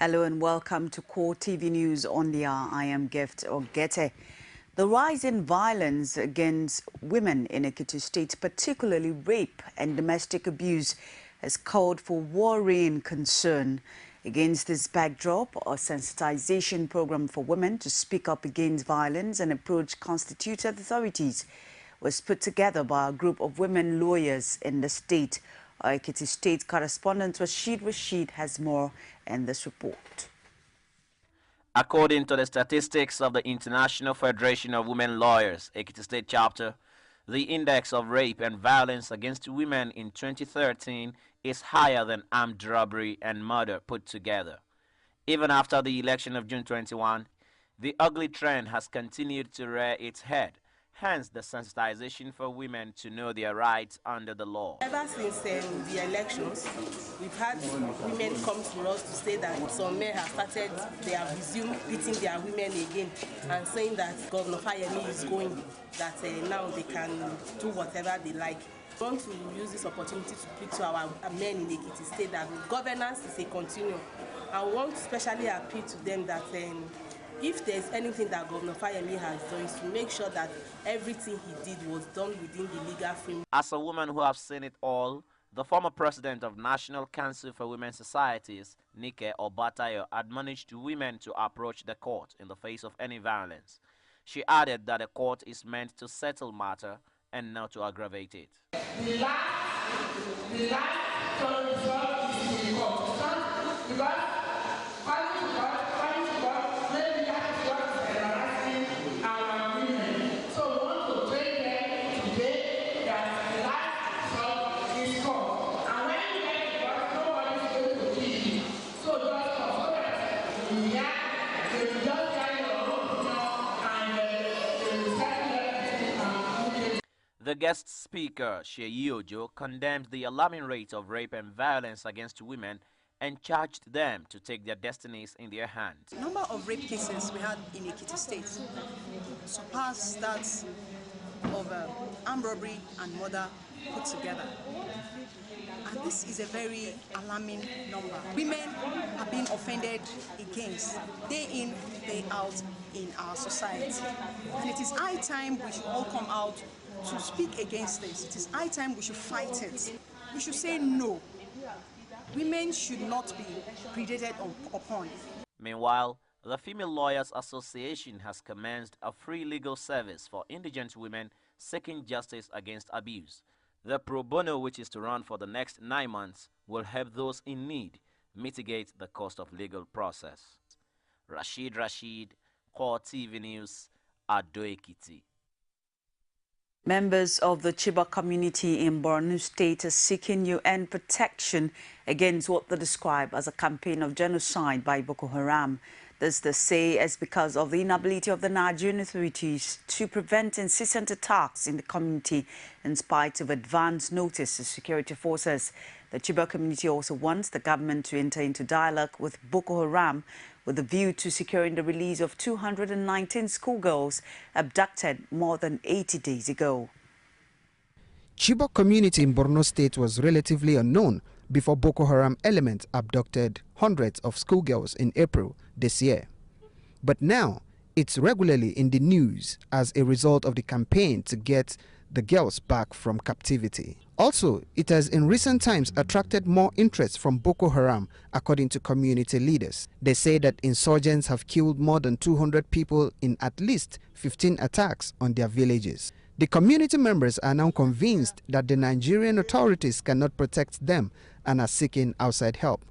Hello and welcome to CoreTV News on the hour. I am Gift Ogete. The rise in violence against women in Ekiti State, particularly rape and domestic abuse, has called for worrying concern. Against this backdrop, a sensitization program for women to speak up against violence and approach constituted authorities was put together by a group of women lawyers in the state. Our Ekiti State correspondent Rashid has more in this report. According to the statistics of the International Federation of Women Lawyers, Ekiti State Chapter, the index of rape and violence against women in 2013 is higher than armed robbery and murder put together. Even after the election of June 21, the ugly trend has continued to rear its head. Hence, the sensitization for women to know their rights under the law. Ever since the elections, we've had women come to us to say that some men have started, they have resumed beating their women again and saying that Governor Fayemi is going, that now they can do whatever they like. I want to use this opportunity to speak to our men in Ekiti State that governance is a continuum. I want to especially appeal to them that if there's anything that Governor Fayemi has done, is to make sure that everything he did was done within the legal framework. As a woman who has seen it all, the former president of National Council for Women's Societies, Nike Obatayo, admonished women to approach the court in the face of any violence. She added that the court is meant to settle matter and not to aggravate it. The last resort is the court. Because the guest speaker, Sheyi Ojo, condemned the alarming rate of rape and violence against women and charged them to take their destinies in their hands. The number of rape cases we had in Ekiti State surpassed that of armed robbery and murder put together. And this is a very alarming number. Women are being offended against day in, day out in our society. And it is high time we should all come out to speak against this. It is high time we should fight it. We should say no. Women should not be predated upon. Meanwhile, the Female Lawyers Association has commenced a free legal service for indigent women seeking justice against abuse. The pro bono, which is to run for the next 9 months, will help those in need mitigate the cost of legal process. Rashid, CoreTV News, Ado Ekiti. Members of the Chibok community in Borno State are seeking UN protection against what they describe as a campaign of genocide by Boko Haram. This, they say, is because of the inability of the Nigerian authorities to prevent incessant attacks in the community in spite of advance notice to security forces. The Chibok community also wants the government to enter into dialogue with Boko Haram with a view to securing the release of 219 schoolgirls abducted more than 80 days ago. Chibok community in Borno State was relatively unknown before Boko Haram elements abducted hundreds of schoolgirls in April this year. But now, it's regularly in the news as a result of the campaign to get the girls back from captivity. Also, it has in recent times attracted more interest from Boko Haram, according to community leaders. They say that insurgents have killed more than 200 people in at least 15 attacks on their villages. The community members are now convinced that the Nigerian authorities cannot protect them and are seeking outside help.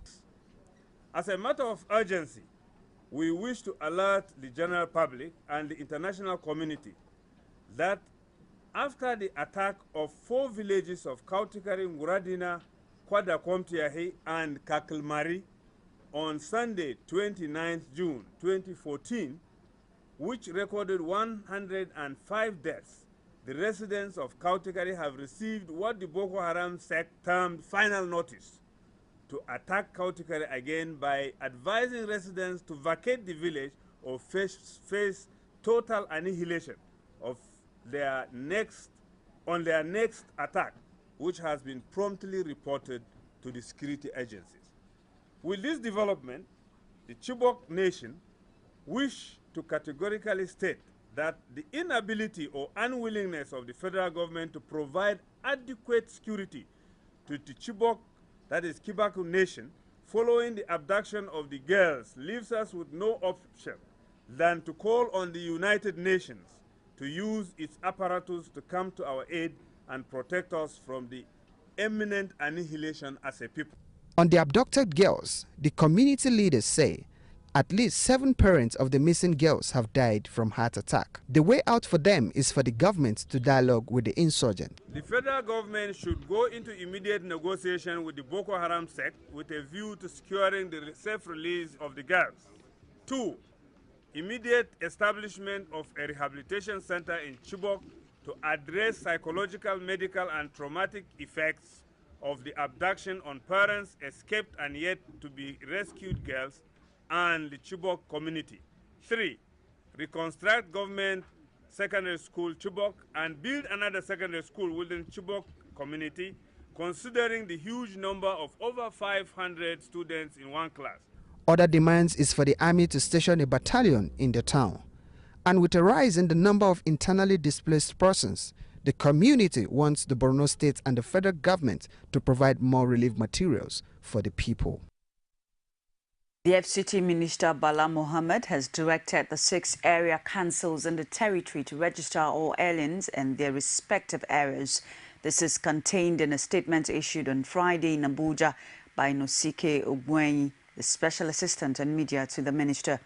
As a matter of urgency, we wish to alert the general public and the international community that after the attack of 4 villages of Kautikari, Nguradina, Kwadakomtiahi, and Kakilmari on Sunday, 29th June 2014, which recorded 105 deaths, the residents of Kautikari have received what the Boko Haram sect termed final notice to attack Kautikari again by advising residents to vacate the village or face total annihilation of their next attack, which has been promptly reported to the security agencies. With this development, the Chibok Nation wish to categorically state that the inability or unwillingness of the federal government to provide adequate security to the Chibok, that is Kibaku Nation, following the abduction of the girls leaves us with no option than to call on the United Nations to use its apparatus to come to our aid and protect us from the imminent annihilation as a people. On the abducted girls, the community leaders say at least 7 parents of the missing girls have died from heart attack. The way out for them is for the government to dialogue with the insurgent. The federal government should go into immediate negotiation with the Boko Haram sect with a view to securing the safe release of the girls. 2, immediate establishment of a rehabilitation center in Chibok to address psychological, medical, and traumatic effects of the abduction on parents, escaped and yet to be rescued girls, and the Chibok community. 3, reconstruct government secondary school Chibok and build another secondary school within Chibok community, considering the huge number of over 500 students in one class. Other demands is for the army to station a battalion in the town. And with a rise in the number of internally displaced persons, the community wants the Borno State and the federal government to provide more relief materials for the people. The FCT Minister Bala Mohammed has directed the 6 area councils in the territory to register all aliens in their respective areas. This is contained in a statement issued on Friday in Abuja by Nosike Ogwenyi, the Special Assistant on Media to the Minister.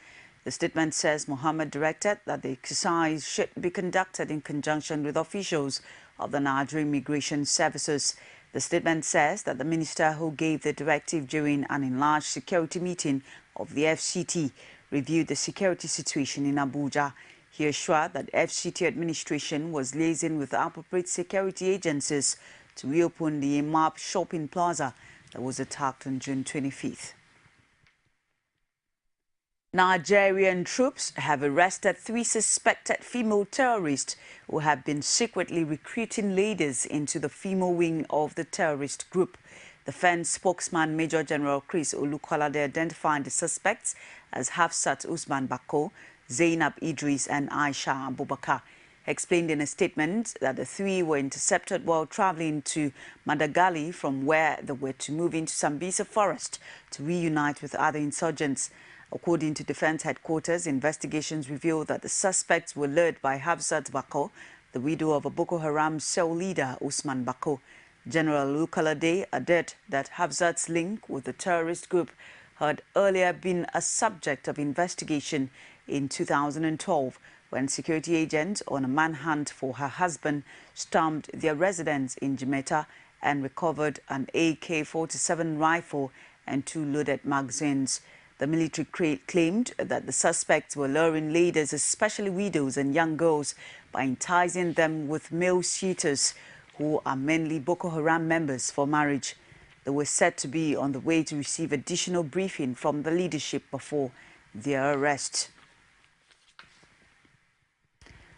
The statement says Mohammed directed that the exercise should be conducted in conjunction with officials of the Nigerian Immigration Services. The statement says that the minister, who gave the directive during an enlarged security meeting of the FCT, reviewed the security situation in Abuja. He assured that FCT administration was liaising with appropriate security agencies to reopen the Imab shopping plaza that was attacked on June 25th. Nigerian troops have arrested 3 suspected female terrorists who have been secretly recruiting ladies into the female wing of the terrorist group. The Defense spokesman Major General Chris Olukolade identified the suspects as Hafsat Usman Bako, Zainab Idris and Aisha Abubakar. He explained in a statement that the 3 were intercepted while traveling to Madagali, from where they were to move into Sambisa Forest to reunite with other insurgents. According to Defense Headquarters, investigations revealed that the suspects were led by Hafsat Bako, the widow of a Boko Haram cell leader, Usman Bako. General Olukolade added that Hafsat's link with the terrorist group had earlier been a subject of investigation in 2012, when security agents on a manhunt for her husband stormed their residence in Jimeta and recovered an AK-47 rifle and 2 loaded magazines. The military claimed that the suspects were luring ladies, especially widows and young girls, by enticing them with male suitors who are mainly Boko Haram members for marriage. They were said to be on the way to receive additional briefing from the leadership before their arrest.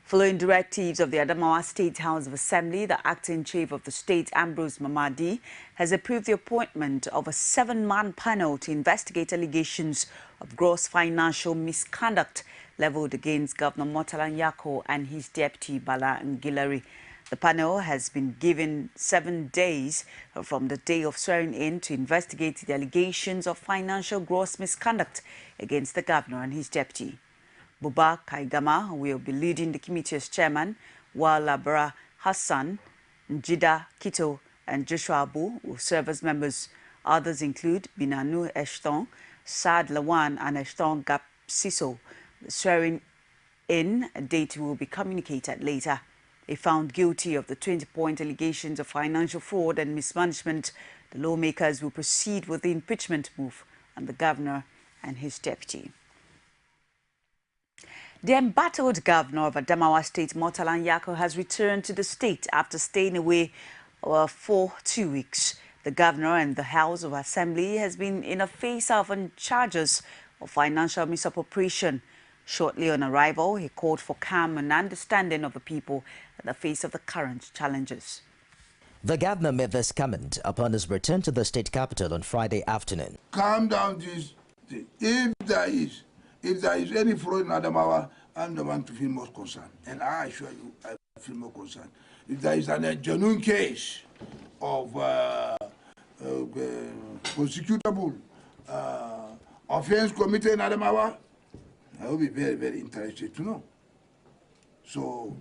Following directives of the Adamawa State House of Assembly, the acting chief of the state, Ambrose Mamadi, has approved the appointment of a 7-man panel to investigate allegations of gross financial misconduct leveled against Governor Murtala Nyako and his deputy, Bala Ngilari. The panel has been given 7 days from the day of swearing in to investigate the allegations of financial gross misconduct against the governor and his deputy. Buba Kaigama will be leading the committee as chairman, while Labra Hassan, Njida Kito and Joshua Abu will serve as members. Others include Binanu Eshton, Saad Lawan and Eshton Gapsiso. The swearing-in date will be communicated later. If found guilty of the 20-point allegations of financial fraud and mismanagement, the lawmakers will proceed with the impeachment move on the governor and his deputy. The embattled governor of Adamawa State, Murtala Nyako, has returned to the state after staying away for 2 weeks. The governor and the House of Assembly has been in a face-off on charges of financial misappropriation. Shortly on arrival, he called for calm and understanding of the people at the face of the current challenges. The governor made this comment upon his return to the state capital on Friday afternoon. Calm down this thing. If there is any fraud in Adamawa, I'm the one to feel most concerned. And I assure you, I feel more concerned. If there is a genuine case of prosecutable offense committed in Adamawa, I will be very, very interested to know. So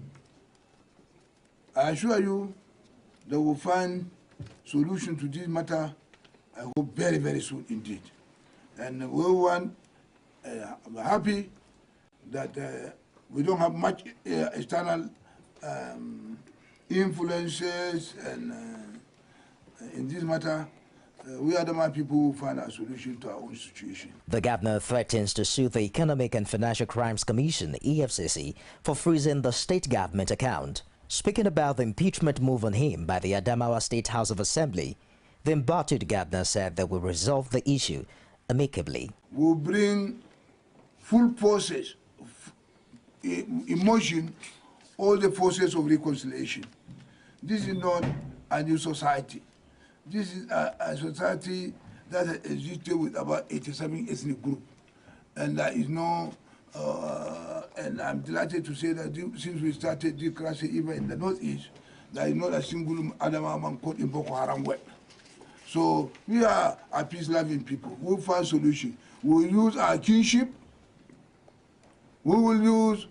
I assure you that we'll find solution to this matter, I hope very, very soon indeed. And we want, I'm happy that we don't have much external influences, and in this matter, we are the man people who find a solution to our own situation. The governor threatens to sue the Economic and Financial Crimes Commission, EFCC, for freezing the state government account. Speaking about the impeachment move on him by the Adamawa State House of Assembly, the embodied governor said they will resolve the issue amicably. We'll bring full process, emotion, all the forces of reconciliation. This is not a new society. This is a society that has existed with about 87 ethnic groups. And there is no, and I'm delighted to say that since we started this crisis even in the Northeast, there is not a single Adamawa man caught in Boko Haram web. So we are a peace-loving people. We'll find solution. We'll use our kinship. We will use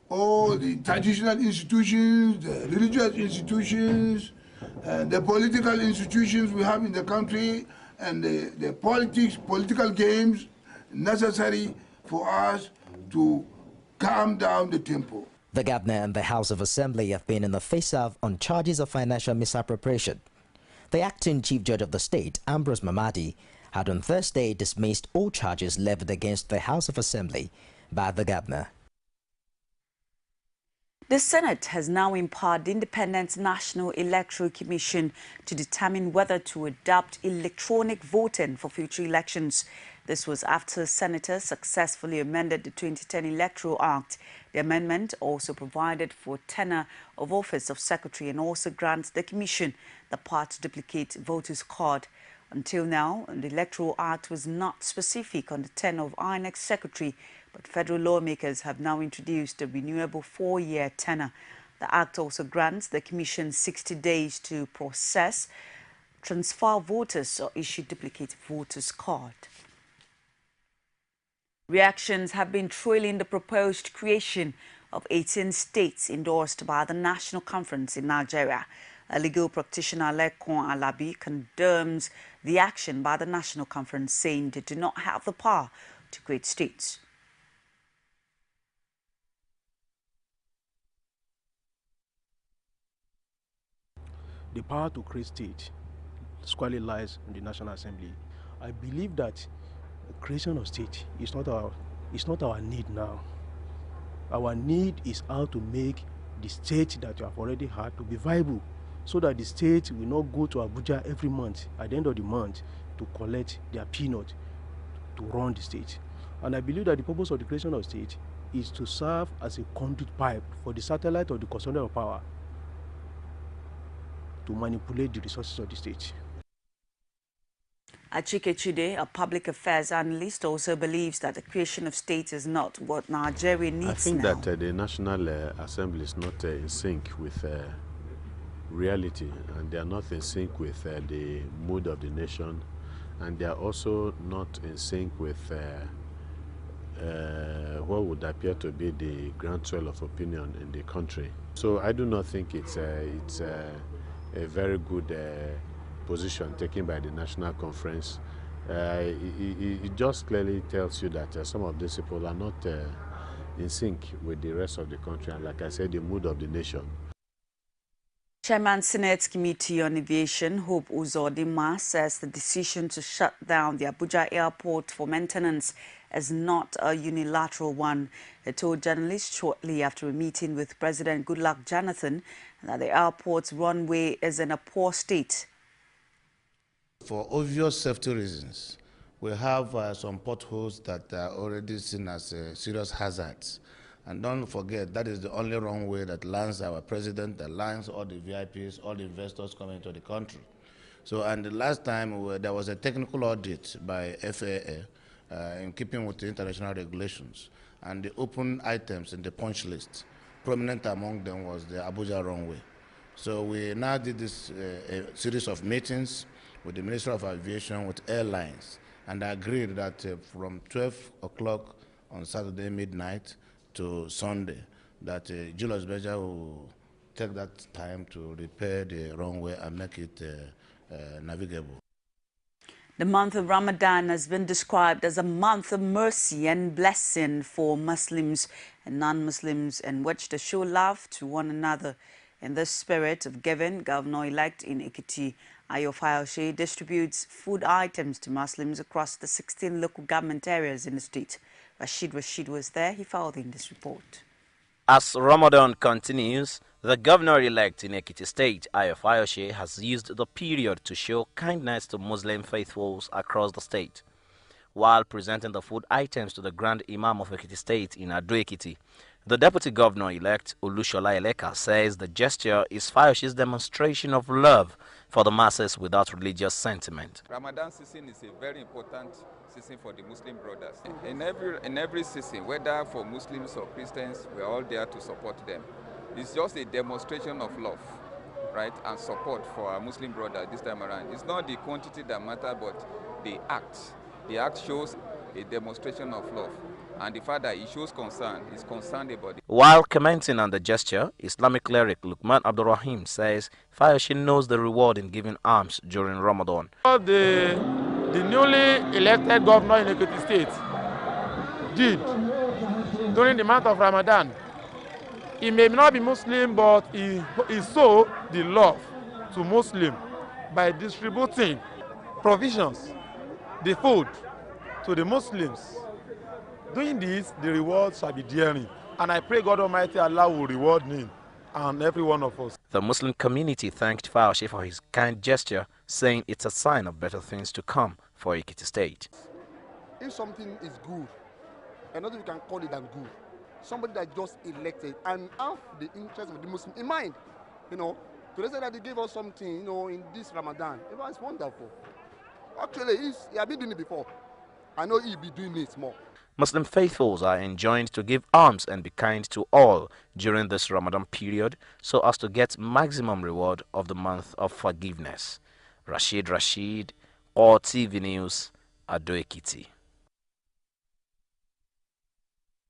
all the traditional institutions, the religious institutions, the political institutions we have in the country, and the political games necessary for us to calm down the tempo. The governor and the House of Assembly have been in the face-off on charges of financial misappropriation. The acting chief judge of the state, Ambrose Mamadi, had on Thursday dismissed all charges levied against the House of Assembly by the governor. The Senate has now empowered the Independent National Electoral Commission to determine whether to adopt electronic voting for future elections. This was after senators successfully amended the 2010 Electoral Act. The amendment also provided for tenure of office of secretary and also grants the commission the power to duplicate voters' card. Until now, the Electoral Act was not specific on the tenure of INEC secretary, but federal lawmakers have now introduced a renewable 4-year tenure. The Act also grants the Commission 60 days to process, transfer voters or issue duplicate voters' card. Reactions have been trailing the proposed creation of 18 states endorsed by the National Conference in Nigeria. A legal practitioner, Lekon Alabi, condemns the action by the National Conference, saying they do not have the power to create states. The power to create state squarely lies in the National Assembly. I believe that the creation of state is not our need now. Our need is how to make the state that you have already had to be viable, so that the state will not go to Abuja every month at the end of the month to collect their peanut to run the state. And I believe that the purpose of the creation of state is to serve as a conduit pipe for the satellite of the custodian of power to manipulate the resources of the state. Achike Chide, a public affairs analyst, also believes that the creation of states is not what Nigeria needs now. I think that the National Assembly is not in sync with reality, and they are not in sync with the mood of the nation, and they are also not in sync with what would appear to be the groundswell of opinion in the country. So I do not think it's a very good position taken by the National Conference. It just clearly tells you that some of these people are not in sync with the rest of the country, and like I said, the mood of the nation. Chairman Senate Committee on Aviation, Hope Uzodinma, says the decision to shut down the Abuja airport for maintenance is not a unilateral one. He told journalists shortly after a meeting with President Goodluck Jonathan that the airport's runway is in a poor state. For obvious safety reasons, we have some potholes that are already seen as serious hazards. And don't forget, that is the only runway that lands our president, that lands all the VIPs, all the investors coming into the country. So, and the last time there was a technical audit by FAA in keeping with the international regulations, and the open items in the punch list. Prominent among them was the Abuja runway. So we now did this a series of meetings with the Minister of Aviation, with airlines, and agreed that from 12 o'clock on Saturday midnight to Sunday, that Julius Berger will take that time to repair the runway and make it navigable. The month of Ramadan has been described as a month of mercy and blessing for Muslims and non-Muslims, in which they show love to one another. In the spirit of giving, Governor-elect in Ekiti, Ayo Fayose, distributes food items to Muslims across the 16 local government areas in the state. Rashid was there. He filed in this report. As Ramadan continues, the governor-elect in Ekiti State, Ayo Fayose, has used the period to show kindness to Muslim faithfuls across the state. While presenting the food items to the Grand Imam of Ekiti State in Ado-Ekiti, the deputy governor-elect, Olushola Eleka, says the gesture is Fayose's demonstration of love for the masses without religious sentiment. Ramadan season is a very important season for the Muslim brothers. In every season, whether for Muslims or Christians, we are all there to support them. It's just a demonstration of love, right, and support for our Muslim brothers this time around. It's not the quantity that matters, but the act. The act shows a demonstration of love. And the fact that he shows concern, is concerned about it. While commenting on the gesture, Islamic cleric Lukman Abdurrahim says Fayose knows the reward in giving alms during Ramadan. The newly elected governor in Ekiti State did during the month of Ramadan. He may not be Muslim, but he showed the love to Muslim by distributing provisions, the food, to the Muslims. Doing this, the reward shall be daring. And I pray God Almighty Allah will reward him and every one of us. The Muslim community thanked Fayose for his kind gesture, saying it's a sign of better things to come for Ekiti State. If something is good, another you can call it than good. Somebody that just elected and have the interest of the Muslim in mind, to say that they gave us something, in this Ramadan, it was wonderful. Actually, he had been doing it before. I know he'll be doing it more. Muslim faithfuls are enjoined to give alms and be kind to all during this Ramadan period so as to get maximum reward of the month of forgiveness. Rashid, CoreTV News, Ado-Ekiti.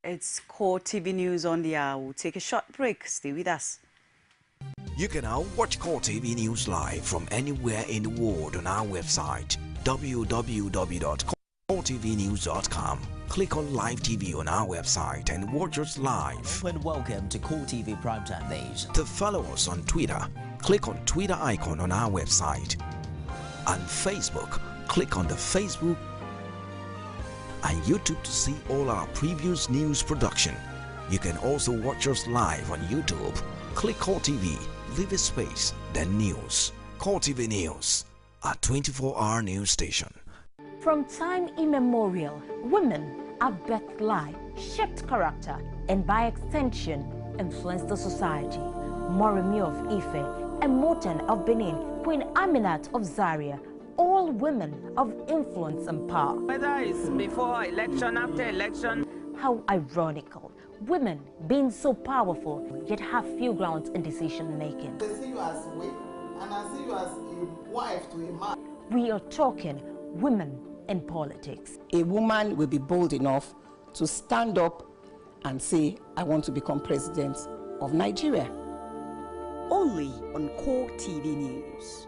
It's CoreTV News on the hour. We'll take a short break. Stay with us. You can now watch CoreTV News live from anywhere in the world on our website, www.coretvnews.com. Click on Live TV on our website and watch us live. And welcome to CoreTV Primetime Days. To follow us on Twitter, click on Twitter icon on our website. On Facebook, click on the Facebook and YouTube to see all our previous news production. You can also watch us live on YouTube. Click CoreTV, leave a space, then News. CoreTV News, a 24-hour news station. From time immemorial, women have birthed life, shaped character, and by extension, influenced the society. Moremi of Ife, Emoten of Benin, Queen Aminat of Zaria, all women of influence and power. Whether it's before election, after election. How ironical. Women being so powerful, yet have few grounds in decision making. I see you as a wife, and I see you as a wife to a man. We are talking women in politics. A woman will be bold enough to stand up and say, I want to become president of Nigeria. Only on CoreTV News.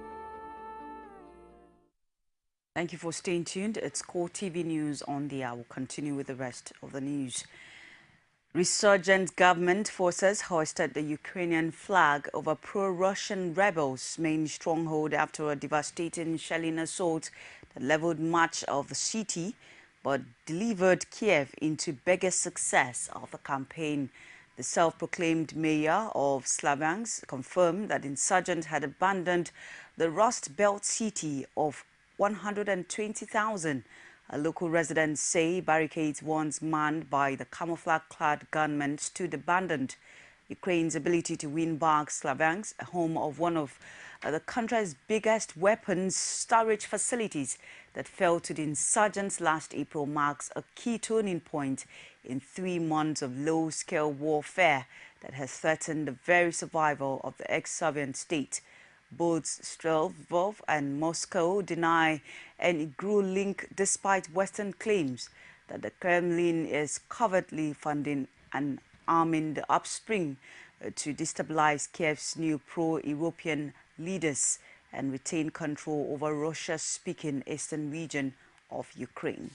Thank you for staying tuned. It's CoreTV News on the hour. We'll continue with the rest of the news. Resurgent government forces hoisted the Ukrainian flag over pro-Russian rebels' main stronghold after a devastating shelling assault that leveled much of the city but delivered Kiev into biggest success of the campaign. The self-proclaimed mayor of Slavyansk confirmed that insurgents had abandoned the Rust Belt city of 120,000. Local residents say barricades once manned by the camouflage-clad gunmen stood abandoned. Ukraine's ability to win back Slavyansk, home of one of the country's biggest weapons storage facilities that fell to the insurgents last April marks a key turning point in 3 months of low-scale warfare that has threatened the very survival of the ex-Soviet state. Both Streltsov and Moscow deny any GRU link despite Western claims that the Kremlin is covertly funding and arming the offspring to destabilize Kiev's new pro-European leaders and retain control over Russia-speaking eastern region of Ukraine.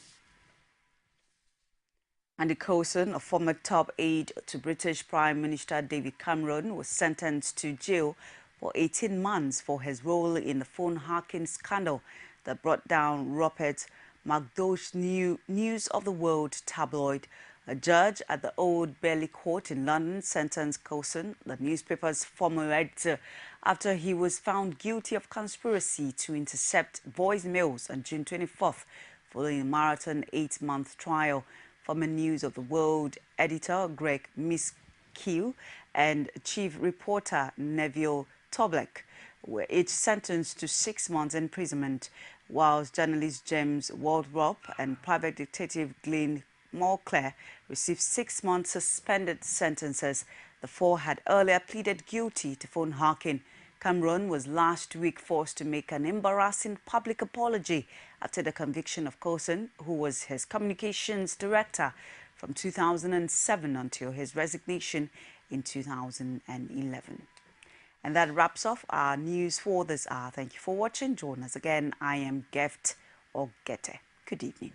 Andy Coulson, a former top aide to British Prime Minister David Cameron, was sentenced to jail for 18 months for his role in the phone hacking scandal that brought down Rupert Murdoch's News of the World tabloid. A judge at the Old Bailey Court in London sentenced Coulson, the newspaper's former editor, after he was found guilty of conspiracy to intercept voicemails on June 24th, following a marathon 8-month trial. Former News of the World editor Greg Miskiw and chief reporter Neville Toblek were each sentenced to 6 months imprisonment, whilst journalist James Waldrop and private detective Glenn Moncler received 6 months suspended sentences. The four had earlier pleaded guilty to phone hacking. Cameron was last week forced to make an embarrassing public apology after the conviction of Coulson, who was his communications director from 2007 until his resignation in 2011. And that wraps off our news for this hour. Thank you for watching. Join us again. I am Gift Ogete. Good evening.